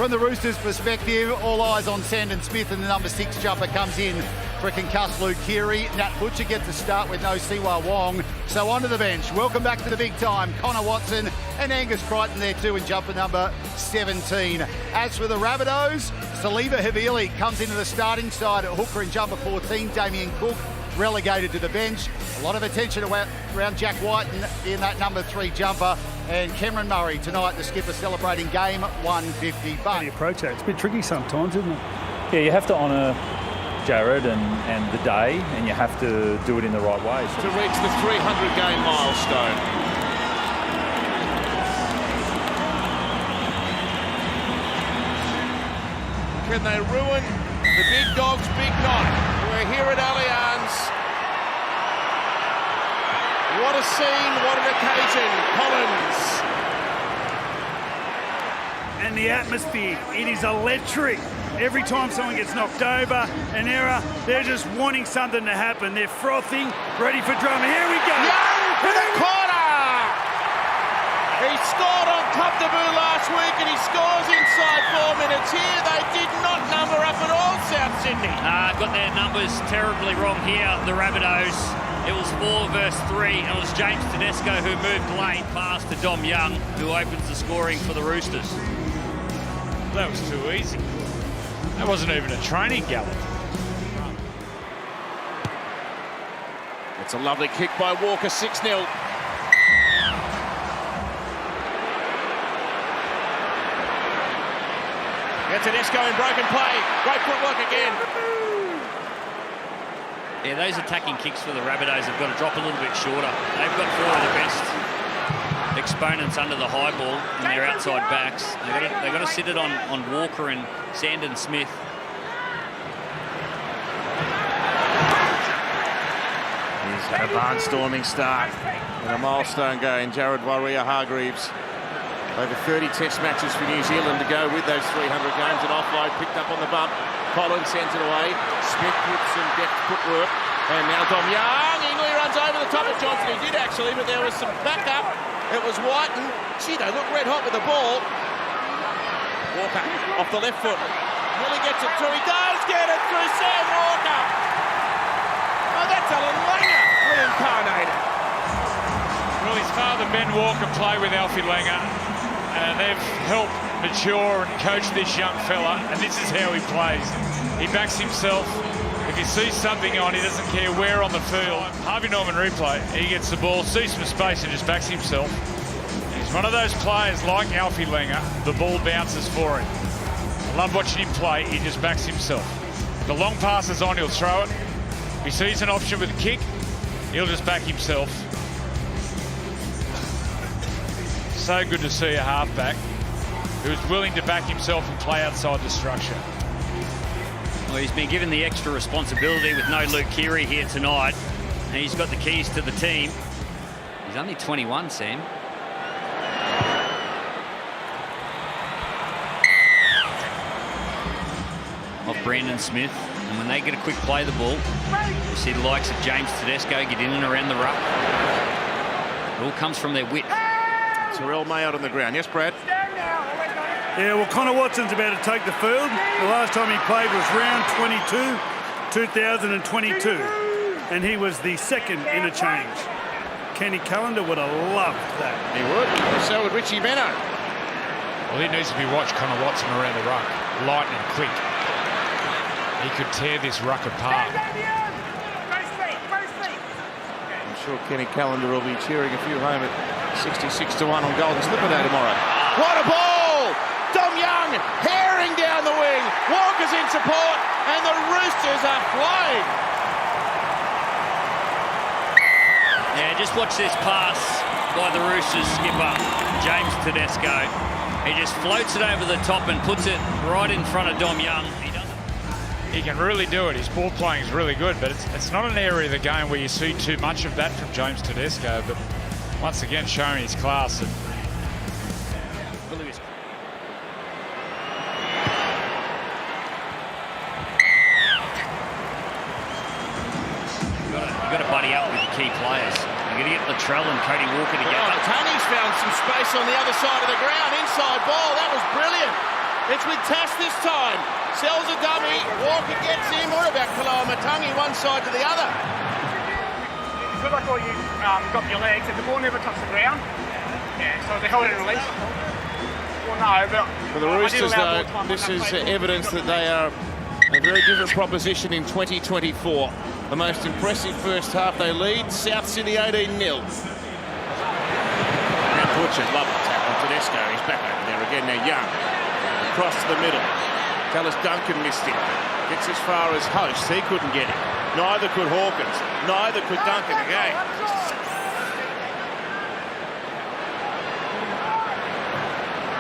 From the Roosters' perspective, all eyes on Sandon Smith, and the number 6 jumper comes in for a concussed Luke Keary. Nat Butcher gets a start with no Siwa Wong. So onto the bench. Welcome back to the big time. Connor Watson and Angus Crichton there too in jumper number 17. As for the Rabbitohs, Saliba Havili comes into the starting side at hooker in jumper 14. Damien Cook relegated to the bench. A lot of attention around Jack Whiten in that number 3 jumper. And Cameron Murray tonight, the skipper, celebrating game 150. How do you approach that? It's a bit tricky sometimes, isn't it? Yeah, you have to honour Jared and the day, and you have to do it in the right way. To reach the 300-game milestone. Can they ruin the big dog's big night? We're here at Allianz. What a scene, what an occasion, Collins. And the atmosphere, it is electric. Every time someone gets knocked over, an error, they're just wanting something to happen. They're frothing, ready for drama. Here we go. Young to the corner. He scored on Cup Debut last week and he scores inside 4 minutes here. They did not number up at all, South Sydney. Got their numbers terribly wrong here, the Rabbitohs. It was 4 versus 3, and it was James Tedesco who moved late past to Dom Young, who opens the scoring for the Roosters. That was too easy. That wasn't even a training gallop. It's a lovely kick by Walker, 6-0. Yeah, Tedesco in broken play. Great footwork again. Yeah, those attacking kicks for the Rabbitohs have got to drop a little bit shorter. They've got 4 of the best exponents under the high ball and their outside backs. They've got to sit it on Walker and Sandon Smith. He's had a barnstorming start and a milestone game. Jared Warrior-Hargreaves. Over 30 test matches for New Zealand to go with those 300 games. An offload picked up on the bump. Collins sends it away. Smith with some deft footwork. And now Dom Young. He nearly runs over the top of Johnson. He did actually, but there was some backup. It was Whiten. Gee, they look red hot with the ball. Walker off the left foot. Really gets it through. He does get it through. Sam Walker. Oh, that's Alan Langer reincarnated. Well, his father, Ben Walker, played with Alfie Langer. They've helped mature and coach this young fella, and this is how he plays. He backs himself. If he sees something on, he doesn't care where on the field. Harvey Norman replay, he gets the ball, sees some space and just backs himself. And he's one of those players like Alfie Langer, the ball bounces for him. I love watching him play, he just backs himself. If the long pass is on, he'll throw it. If he sees an option with a kick, he'll just back himself. So good to see a halfback who's willing to back himself and play outside the structure. Well, he's been given the extra responsibility with no Luke Keary here tonight, and he's got the keys to the team. He's only 21, Sam. Off Brandon Smith, and when they get a quick play the ball, you see the likes of James Tedesco get in and around the ruck. It all comes from their width. Terrell Mayotte on the ground. Yes, Brad? Yeah, well, Connor Watson's about to take the field. The last time he played was round 22, 2022. And he was the second interchange. Kenny Callender would have loved that. He would. So would Richie Beno. Well, he needs to be watched, Connor Watson, around the ruck. Lightning quick. He could tear this ruck apart. I'm sure Kenny Callender will be cheering a few home at 66-1 on Golden Slipper Day tomorrow. What a ball! Dom Young herring down the wing. Walker's in support, and the Roosters are flying. Yeah, just watch this pass by the Roosters skipper, James Tedesco. He just floats it over the top and puts it right in front of Dom Young. He can really do it. His ball playing is really good, but it's not an area of the game where you see too much of that from James Tedesco. But once again, showing his class. And You've got to buddy up with your key players. You've got to get Latrell and Cody Walker together. Tony's found some space on the other side of the ground. Inside ball. That was brilliant. It's with Tass this time. Sells a dummy. Walker gets him. What about Kaloamatangi, one side to the other? It's good like all you got your legs and the ball never touched the ground. Yeah, so they hold it in release. Well, no, but for the Roosters, though, this is evidence that they are a very different proposition in 2024. The most impressive first half they lead. South Sydney 18-0. Now Butcher, lovely tackle. Tedesco, he's back over there again. Now Young, across to the middle. Tallis Duncan missed him. Gets as far as Host. He couldn't get him. Neither could Hawkins. Neither could Duncan again.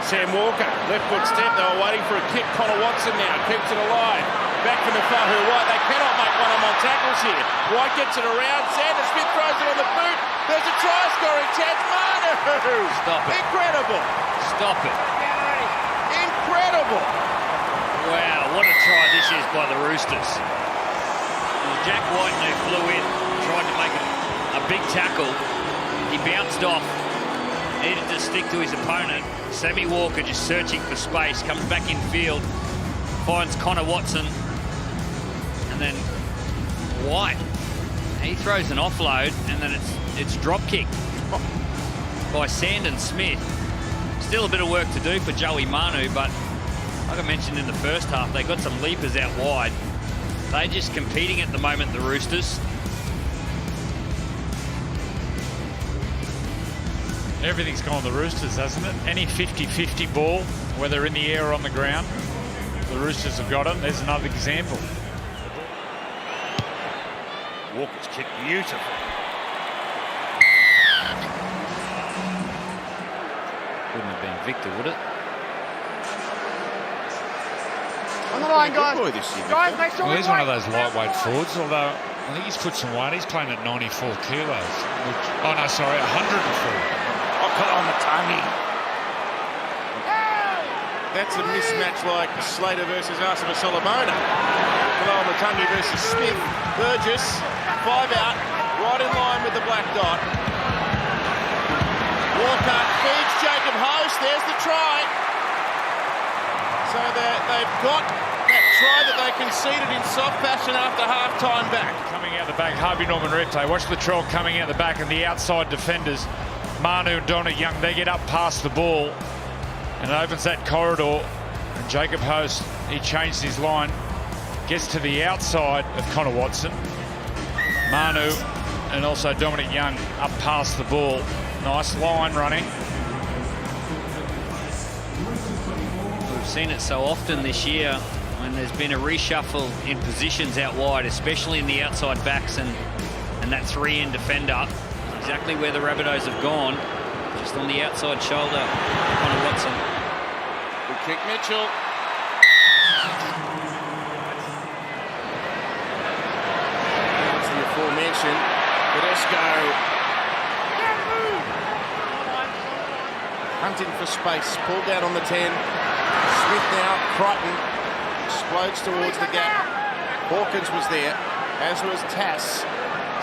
Sam Walker, left foot step. They were waiting for a kick. Connor Watson now keeps it alive. Back from the far who White. They cannot make one-on-one tackles here. White gets it around. Sanders Smith throws it on the boot. There's a try scoring chance. Manu! Stop it. Incredible. Stop it. Incredible. Wow, what a try this is by the Roosters. Well, Jack White, who flew in, tried to make a big tackle. He bounced off. Needed to stick to his opponent. Sammy Walker just searching for space, comes back in field, finds Connor Watson, and then White. He throws an offload, and then it's drop kicked by Sandon Smith. Still a bit of work to do for Joey Manu, but like I mentioned in the first half, they got some leapers out wide. They're just competing at the moment, the Roosters. Everything's gone the Roosters, hasn't it? Any 50-50 ball, whether in the air or on the ground, the Roosters have got it. There's another example. Walker's kick beautiful. Wouldn't have been Victor, would it? on the line, guys. Good boy this year, Guys, make sure Well, he's we one of wait. those lightweight forwards, although I think he's put some weight. He's playing at 94 kilos. Oh, no, sorry, 104. Kaloamatangi. That's a mismatch like Slater versus Arsamoah Solomona. Kaloamatangi versus Smith. Burgess, 5 out, right in line with the black dot. Walker feeds Jacob Host. There's the try. So they've got that try that they conceded in soft fashion after half-time back. Coming out the back, Harvey Norman Rete. Watch the trail coming out the back and the outside defenders. Manu and Dominic Young, they get up past the ball and it opens that corridor. And Jacob Host, he changed his line, gets to the outside of Connor Watson. Manu and also Dominic Young up past the ball. Nice line running. We've seen it so often this year when there's been a reshuffle in positions out wide, especially in the outside backs and that three-in defender. Exactly where the Rabbitohs have gone, just on the outside shoulder, Connor Watson. Good kick, Mitchell. It's the aforementioned Tedesco. Hunting for space, pulled down on the 10. Smith now, Crichton, explodes towards the gap. Hawkins was there, as was Tass.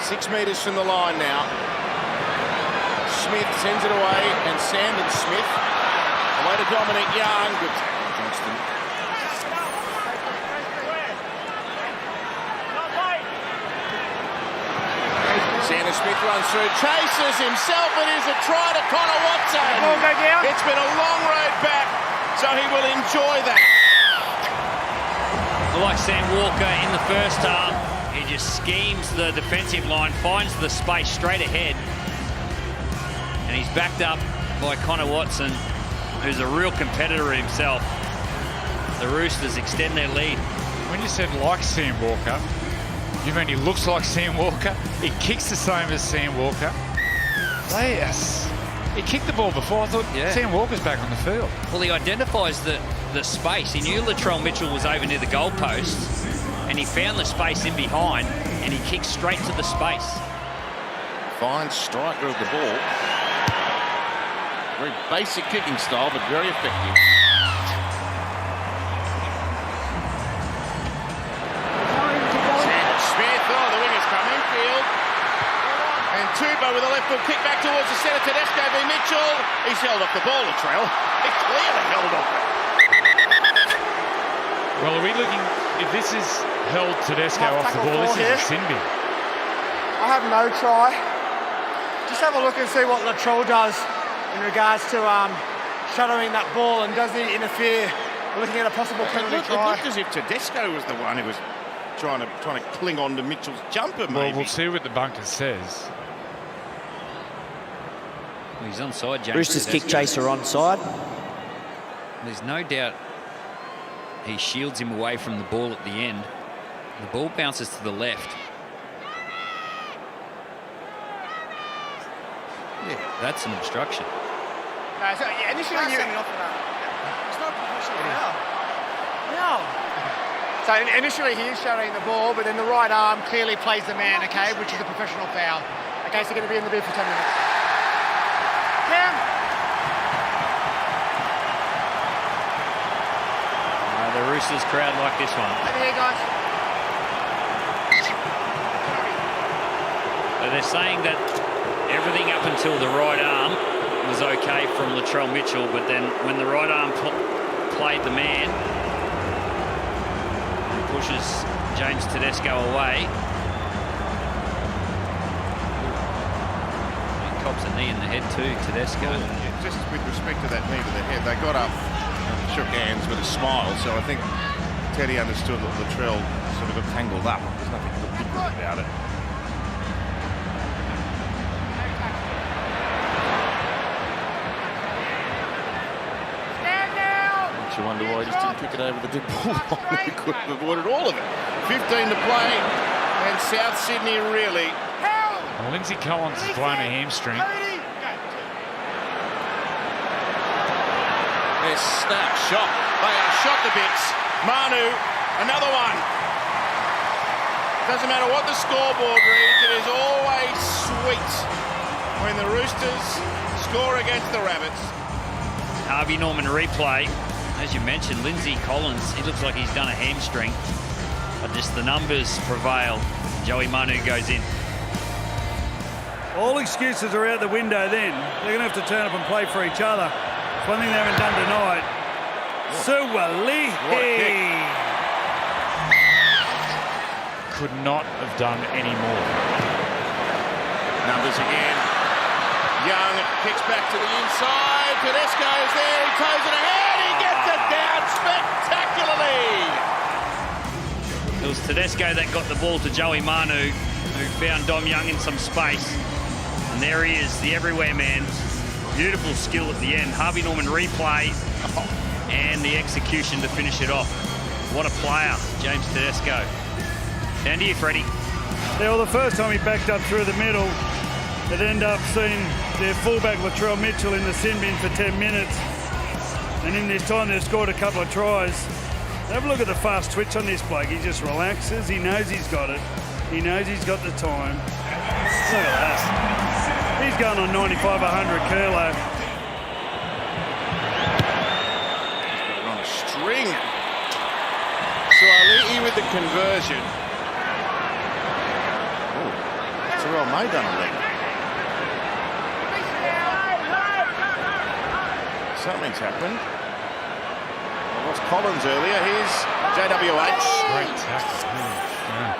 6 metres from the line now. Smith sends it away, and Sandon Smith away to Dominic Young. Good tackle, Johnston. Sandon Smith runs through, chases himself. It is a try to Connor Watson. Ball go down. It's been a long road back, so he will enjoy that. Like Sam Walker in the first half, he just schemes the defensive line, finds the space straight ahead. And he's backed up by Connor Watson, who's a real competitor himself. The Roosters extend their lead. When you said like Sam Walker, you mean he looks like Sam Walker? He kicks the same as Sam Walker. Yes. He kicked the ball before. I thought Sam Walker's back on the field. Well, he identifies the space. He knew Latrell Mitchell was over near the goalposts, and he found the space in behind, and he kicked straight to the space. Fine striker of the ball. Very basic kicking style, but very effective. Sanders Smith, the winger's come infield. And Tuba with a left foot kick back towards the centre. Tedesco v Mitchell. He's held off the ball, Latrell. He clearly held off it. Well, are we looking, if this is held Tedesco off the ball, this is a sin bin. I have no try. Just have a look and see what Latrell does in regards to shadowing that ball, and does he interfere? We're looking at a possible penalty try. It looked as if Tedesco was the one who was trying to cling on to Mitchell's jumper, maybe. Well, we'll see what the bunker says. Well, he's onside, James. Roosters kick chaser onside. There's no doubt he shields him away from the ball at the end. The ball bounces to the left. Yeah, that's an obstruction. No, so, yeah, initially it's not professional now. No. So initially he is shadowing the ball, but then the right arm clearly plays the man, okay, which is a professional foul. Okay, so going to be in the bid for 10 minutes. Cam. The Roosters crowd like this one. Over here, guys. So they're saying that everything up until the right arm was okay from Latrell Mitchell, but then when the right arm played the man and pushes James Tedesco away, he cops a knee in the head too, Tedesco. Yeah, just with respect to that knee to the head, they got up and shook hands with a smile, so I think Teddy understood that Latrell sort of got tangled up. There's nothing particular about it. You wonder why he just didn't kick it over the dead ball line. He could have avoided all of it. 15 to play, and South Sydney really. Well, Lindsay Collins has blown a hamstring. They're shot. They are shot to bits. Manu, another one. Doesn't matter what the scoreboard reads, it is always sweet when the Roosters score against the Rabbits. Harvey Norman replay. As you mentioned, Lindsay Collins, he looks like he's done a hamstring, but just the numbers prevail. Joey Manu goes in. All excuses are out the window then. They're going to have to turn up and play for each other. It's one thing they haven't done tonight. Suwalihi. Could not have done any more. Numbers again. Young kicks back to the inside. Tedesco's there. He toes it ahead. He gets it down spectacularly. It was Tedesco that got the ball to Joey Manu, who found Dom Young in some space. And there he is, the everywhere man. Beautiful skill at the end. Harvey Norman replay and the execution to finish it off. What a player, James Tedesco. Down to you, Freddie. Yeah, well, the first time he backed up through the middle, they'd end up seeing their fullback Latrell Mitchell in the sin bin for 10 minutes. And in this time, they've scored a couple of tries. Have a look at the fast twitch on this bloke. He just relaxes. He knows he's got it. He knows he's got the time. Look at that. He's going on 95, 100 curlo. He's got it on a string. Suali'i with the conversion. Oh, Terrell May done a leg. Something's happened. It was Collins earlier. Here's JWH. Great tackle.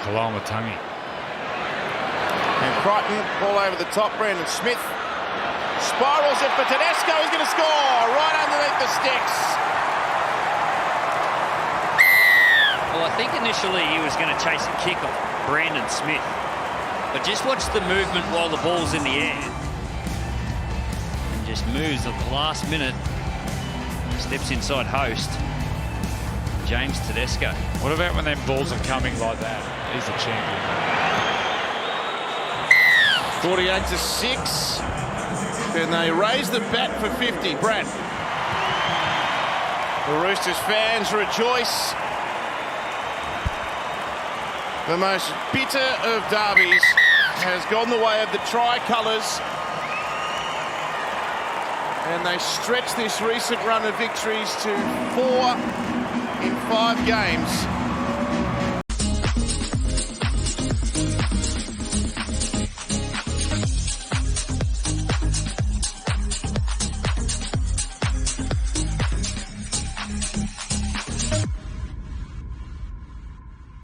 Kalamatangi. And Crichton all over the top. Brandon Smith spirals it for Tedesco. He's going to score right underneath the sticks. Well, I think initially he was going to chase a kick off Brandon Smith. But just watch the movement while the ball's in the air. And just moves at the last minute. Steps inside host. James Tedesco. What about when them balls are coming like that? He's a champion. 48 to 6. Can they raise the bat for 50? Brad. The Roosters fans rejoice. The most bitter of derbies has gone the way of the tricolours. And they stretch this recent run of victories to 4 in 5 games.